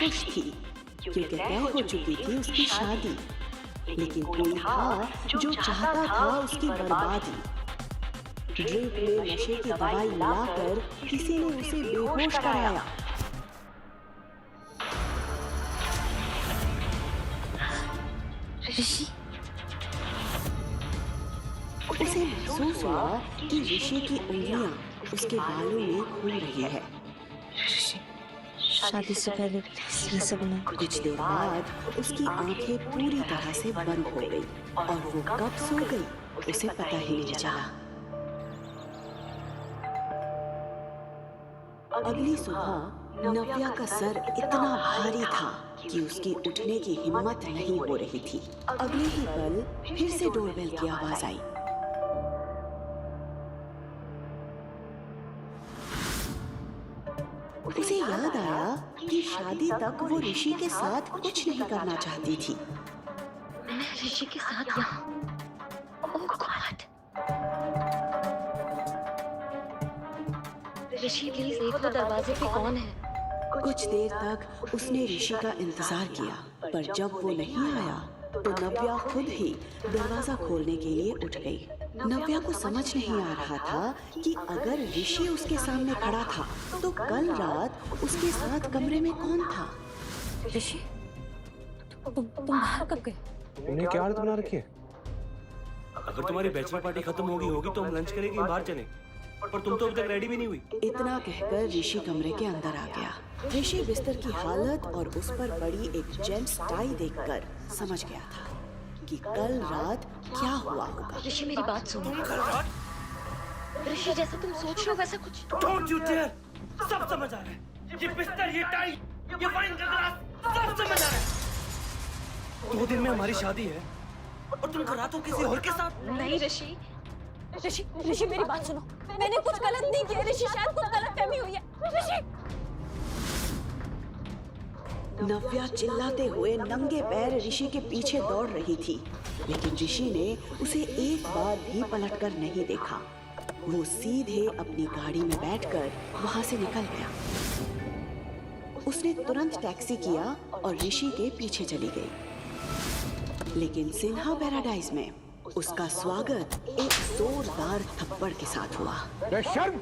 खुश थी क्योंकि तय हो चुकी थी उसकी शादी, लेकिन कोई था जो चाहता था उसकी बर्बादी। ड्रिंक में नशे की दवाई मिलाकर किसी ने उसे बेहोश कराया। ऋषि, उसे महसूस हुआ कि ऋषि की उंगलियां उसके बालों में घूम रही है। ऋषि, शादी से पहले ये सब नहीं। कुछ देर बाद उसकी आंखें पूरी तरह से बंद हो गई और वो कब सो गई उसे पता ही नहीं चला। अगली सुबह नव्या का सर इतना भारी था कि उसकी उठने की हिम्मत नहीं हो रही थी। अगले ही पल फिर से डोरबेल की आवाज आई। उसे याद आया कि शादी तक वो ऋषि के साथ कुछ नहीं करना चाहती थी। मैं ऋषि के साथ यहाँ। ओह गॉड। ऋषि प्लीज देखो दरवाजे पे कौन है। कुछ देर तक उसने ऋषि का इंतजार किया, पर जब वो नहीं आया तो नव्या खुद ही दरवाजा खोलने के लिए उठ गई। नव्या को समझ नहीं आ रहा था कि अगर ऋषि उसके सामने खड़ा था तो कल रात उसके साथ कमरे में कौन था। ऋषि, तुम बाहर कब गए? तुमने क्या हालत बना रखी है? अगर तुम्हारी बैचलर पार्टी खत्म होगी तो हम लंच करेंगे, बाहर चलें। पर तुम तो अभी तक रेडी भी नहीं हुई। इतना कहकर ऋषि कमरे के अंदर आ गया। ऋषि बिस्तर की हालत और उस पर पड़ी एक जेंट्स टाई देखकर समझ गया था कि कल रात क्या हुआ होगा। ऋषि मेरी बात सुनो। ऋषि जैसा तुम सोच रहे हो वैसा कुछ। Don't you dare. सब समझ आ रहा है। ये बिस्तर, ये टाई, ये वाइन का ग्लास, सब समझ आ रहा है। 2 दिन में हमारी शादी है और तुम रातों किसी और के साथ। नहीं ऋषि, ऋषि ऋषि मेरी बात सुनो। मैंने कुछ गलत नहीं किया ऋषि, शायद कुछ गलतफहमी हुई है। ऋषि। नव्या चिल्लाते हुए नंगे पैर ऋषि के पीछे दौड़ रही थी, लेकिन ऋषि ने उसे एक बार भी पलटकर नहीं देखा। वो सीधे अपनी गाड़ी में बैठकर वहां से निकल गया। उसने तुरंत टैक्सी किया और ऋषि के पीछे चली गई। लेकिन सिन्हा पैराडाइज में उसका स्वागत एक जोरदार थप्पड़ के साथ हुआ। शर्म!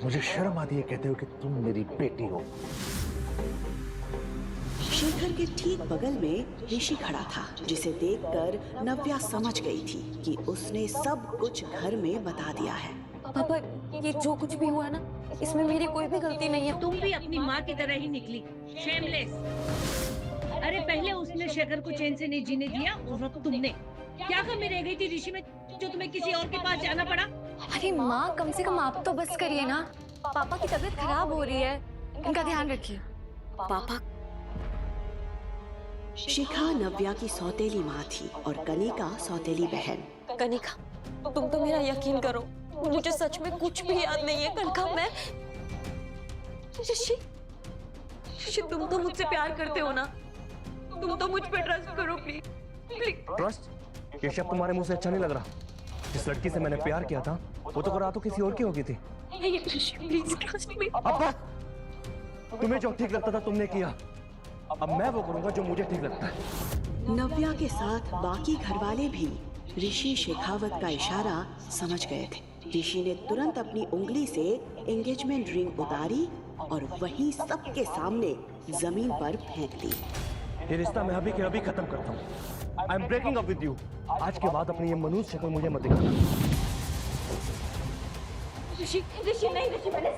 मुझे शर्म आती है कहते हो कि तुम मेरी बेटी हो। शेखर के ठीक बगल में ऋषि खड़ा था, जिसे देखकर नव्या समझ गई थी कि उसने सब कुछ घर में बता दिया है। पापा, ये जो कुछ भी हुआ ना, इसमें मेरी कोई भी गलती नहीं है। तुम भी अपनी माँ की तरह ही निकली, शेमलेस। अरे पहले उसने शेखर को चैन से नहीं जीने दिया, उस वक्त तुमने क्या कमी रह गई थी ऋषि में जो तुम्हें किसी और के पास जाना पड़ा? अरे माँ, कम से कम आप तो बस करिए ना। पापा की तबीयत खराब हो रही है, इनका ध्यान रखिए। पापा। शिखा नव्या की सौतेली माँ थी और कनिका सौतेली बहन। कनिका, तुम तो मेरा यकीन करो, मुझे सच में कुछ भी याद नहीं है। कनिका, मैं ऋषि, तुम तो मुझसे प्यार करते हो ना? तुम तो मुझ पे ट्रस्ट करो प्लीज। ट्रस्ट? ये शब्द तुम्हारे मुंह से अच्छा नहीं लग रहा। जिस लड़की से मैंने प्यार किया था वो तो रातों किसी और की हो गई थी। Please trust me. अब तुम्हें जो ठीक लगता था तुमने किया, अब मैं वो करूंगा जो मुझे ठीक लगता है। नव्या के साथ बाकी घरवाले भी ऋषि शेखावत का इशारा समझ गए थे। ऋषि ने तुरंत अपनी उंगली से एंगेजमेंट रिंग उतारी और वहीं सबके सामने जमीन पर फेंक दी। ये रिश्ता मैं अभी के अभी खत्म करता हूँ। I am breaking up with you. आज के बाद अपनी ये मनुष्य शक्ल मुझे मत दिखाना। ऋषि नहीं, ऋषि मैंने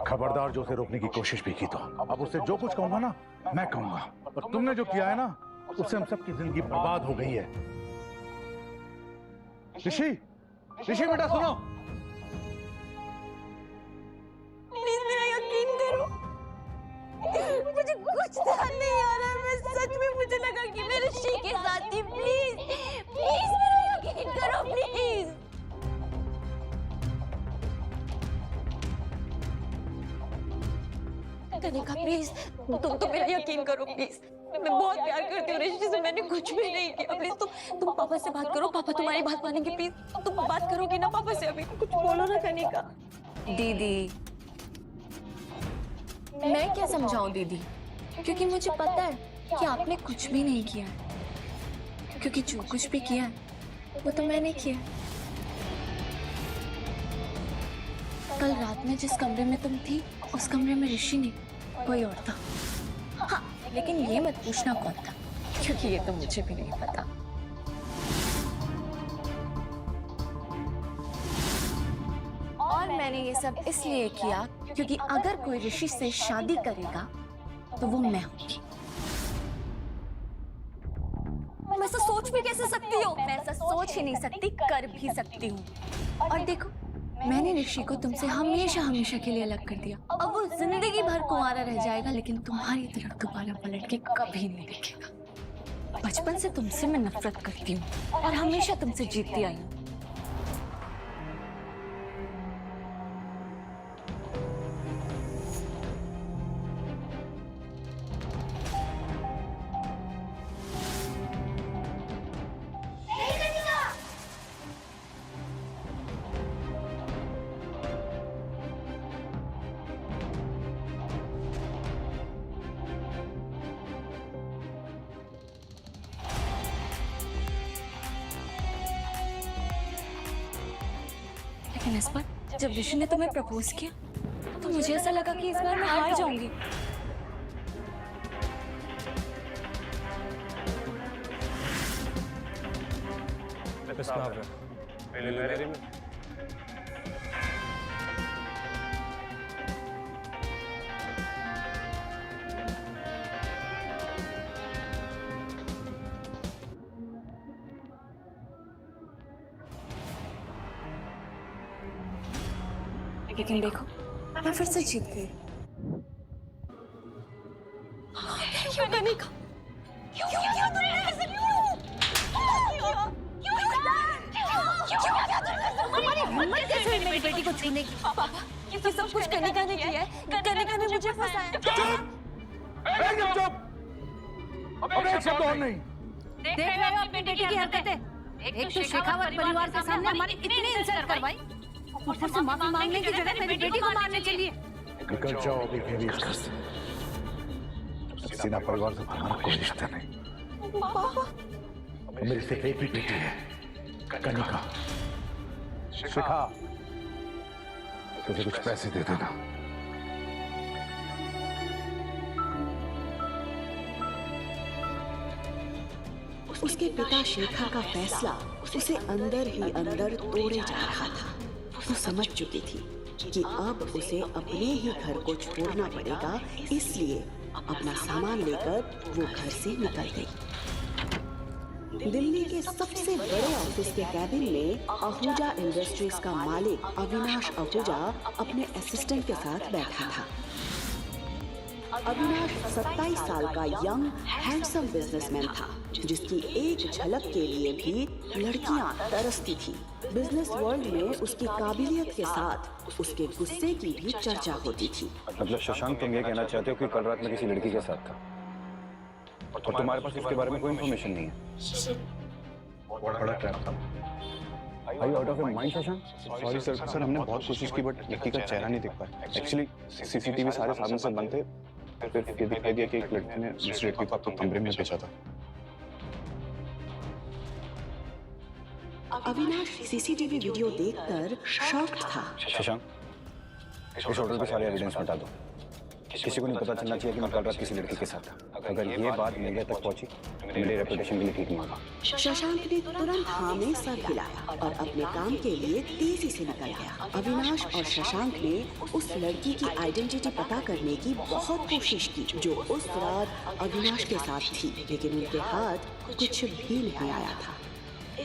खबरदार जो उसे रोकने की कोशिश भी की तो अब उससे जो कुछ कहूंगा ना मैं कहूंगा, और तुमने जो किया है ना उससे हम सबकी जिंदगी बर्बाद हो गई है। ऋषि बेटा सुनो, प्लीज मेरा यकीन करो, मुझे कुछ ध्यान नहीं आ रहा है। मैं सच में, मुझे लगा कि मैं ऋषि के साथ थी। प्लीज मेरा यकीन करो प्लीज। कनिका प्लीज, तुम तो मेरा यकीन करो प्लीज। मैं बहुत प्यार करती हूँ ऋषि से, मैंने कुछ भी नहीं किया। प्लीज तुम पापा से बात करो, पापा तुम्हारी बात मानेंगे। प्लीज तुम बात करोगी ना पापा से? अभी कुछ बोलो ना कनिका। दीदी मैं क्या समझाऊं दीदी, क्योंकि मुझे पता है कि आपने कुछ भी नहीं किया है, क्योंकि जो कुछ भी किया है वो तो मैंने किया। कल रात में जिस कमरे में तुम थी उस कमरे में ऋषि नहीं, कोई और था। हाँ, लेकिन ये मत पूछना कौन था, क्योंकि ये तो मुझे भी नहीं पता। और मैंने ये सब इसलिए किया क्योंकि अगर कोई ऋषि से शादी करेगा तो वो मैं होंगी। मैं ऐसा सोच भी कैसे सकती हूँ? मैं ऐसा सोच ही नहीं सकती, कर भी सकती हूँ। और देखो, मैंने ऋषि को तुमसे हमेशा हमेशा के लिए अलग कर दिया। अब वो जिंदगी भर कुंवारा रह जाएगा, लेकिन तुम्हारी तरफ दोबारा पलट के कभी नहीं देखेगा। बचपन से तुमसे मैं नफरत करती हूँ और हमेशा तुमसे जीतती आई हूँ। लेकिन इस बार जब ऋषि ने तुम्हें प्रपोज किया तो मुझे ऐसा लगा कि इस बार मैं हार जाऊंगी। लेकिन देखो, मैं फिर से जीत गई। क्यों कनिका? क्यों किया तूने ऐसे? तुम्हारी हिम्मत कैसे हुई मेरी बेटी को छूने की? पापा, ये सब कुछ कनिका ने किया है। कनिका ने मुझे फंसाया। एकदम चुप। अब एक शब्द और नहीं। देख रहे हो अपनी बेटी की हरकतें? एक तो शेखावत परिवार के सामने हमारी इतनी इंसल्ट करवाई, ऊपर से माफी मांगने की जगह मेरी बेटी को मारने के लिए। निकल जाओ अभी मेरी इस घर से। सीना परिवार से हमारा कोई रिश्ता नहीं। मेरी सिर्फ एक ही बेटी है, कनिका। शिखा, तुझे कुछ पैसे दे देना। उसके पिता शेखर का फैसला उसे अंदर ही अंदर तोड़े जा रहा था। वो समझ चुकी थी कि अब उसे अपने ही घर को छोड़ना पड़ेगा, इसलिए अपना सामान लेकर वो घर से निकल गई। दिल्ली के सबसे बड़े ऑफिस के कैबिन में आहूजा इंडस्ट्रीज का मालिक अविनाश आहूजा अपने असिस्टेंट के साथ बैठा था। अविनाश 27 साल का यंग हैंडसम बिजनेसमैन था, जिसकी एक झलक के लिए भी लड़कियां तरसती थी। बिजनेस वर्ल्ड में उसकी काबिलियत के साथ उसके गुस्से की भी चर्चा होती थी। मतलब शशांक, तुम ये कहना चाहते हो कि कल रात में किसी लड़की के साथ था और तुम्हारे पास उसके बारे में कोई इन्फॉर्मेशन नहीं है? बड़ा ट्रैप था। Are you out of your mind, Shashank? Sorry sir, हमने बहुत कोशिश की बट लड़की का चेहरा नहीं देख पाया। एक्चुअली सीसीटीवी सारे साधन से बंद थे, फिर ये दिखाई दिया कि एक लड़की ने उस लड़की को आपको कमरे में भेजा था। अविनाश सीसीटीवी वीडियो देखकर शॉक्ड था। शशांक, इस होटल के सारे एविडेंस हटा दो। किसी को नहीं पता चलना चाहिए कि मैं कल रात किसी लड़की के साथ था। अगर ये बात मीडिया तक पहुंची तो मेरी रेपुटेशन के लिए ठीक नहीं होगा। शशांक ने तुरंत हाँ में सर हिलाया और अपने काम के लिए तेजी से निकल गया। अविनाश और शशांक ने उस लड़की की आइडेंटिटी पता करने की बहुत कोशिश की जो उस रात अविनाश के साथ थी, लेकिन उनके हाथ कुछ भी नहीं आया था।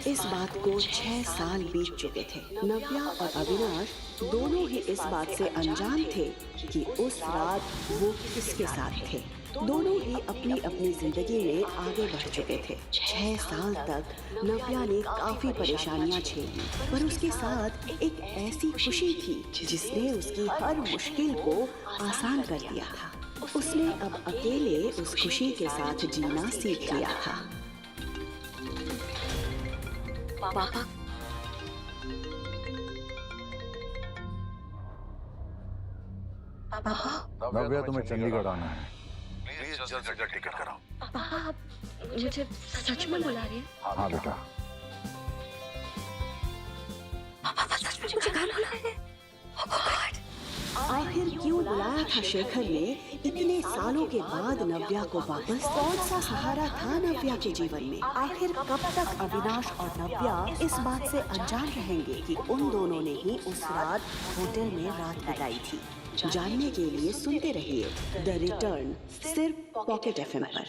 इस बात को 6 साल बीत चुके थे। नव्या और अविनाश दोनों ही इस बात से अनजान थे कि उस रात वो किसके साथ थे। दोनों ही अपनी अपनी जिंदगी में आगे बढ़ चुके थे। 6 साल तक नव्या ने काफी परेशानियां झेली, पर उसके साथ एक ऐसी खुशी थी जिसने उसकी हर मुश्किल को आसान कर दिया था। उसने अब अकेले उस खुशी के साथ जीना सीख लिया था। पापा, नव्या, तुम्हें चंडीगढ़ आना है। प्लीज जल्द से जल्द टिकट कराओ। पापा आप मुझे सच में बुला रही हैं? हाँ बेटा। पापा सच में मुझे घर बुला रहे हैं? Oh God! आखिर क्यों बुलाया था शेखर ने इतने सालों के बाद नव्या को वापस? कौन सा सहारा था नव्या के जीवन में? आखिर कब तक अविनाश और नव्या इस बात से अनजान रहेंगे कि उन दोनों ने ही उस रात होटल में रात बिताई थी? जानने के लिए सुनते रहिए द रिटर्न, सिर्फ पॉकेट FM पर।